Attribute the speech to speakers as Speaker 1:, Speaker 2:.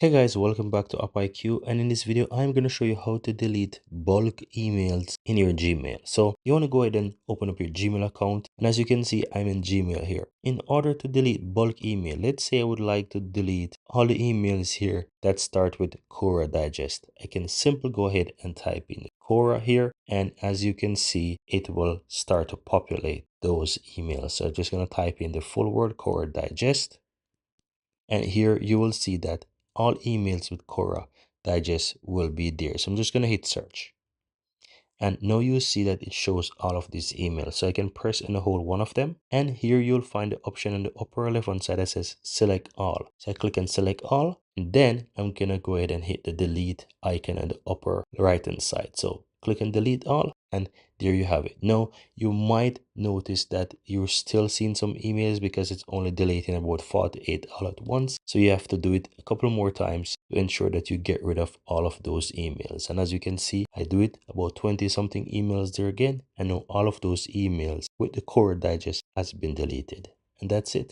Speaker 1: Hey guys, welcome back to AppIQ, and in this video I'm going to show you how to delete bulk emails in your Gmail. So you want to go ahead and open up your Gmail account, and as you can see I'm in Gmail here. In order to delete bulk email, let's say I would like to delete all the emails here that start with Quora Digest. I can simply go ahead and type in Quora here, and as you can see it will start to populate those emails. So I'm just going to type in the full word Quora Digest. And here you will see that all emails with Quora Digest will be there. So I'm just going to hit search. And now you see that it shows all of these emails. So I can press and hold one of them. And here you'll find the option on the upper left hand side that says select all. So I click and select all. And then I'm going to go ahead and hit the delete icon on the upper right hand side. So click and delete all. And there you have it. Now you might notice that you're still seeing some emails because it's only deleting about 48 all at once. So you have to do it a couple more times to ensure that you get rid of all of those emails. And as you can see, I do it about 20 something emails there again. And now all of those emails with the Quora Digest has been deleted. And that's it.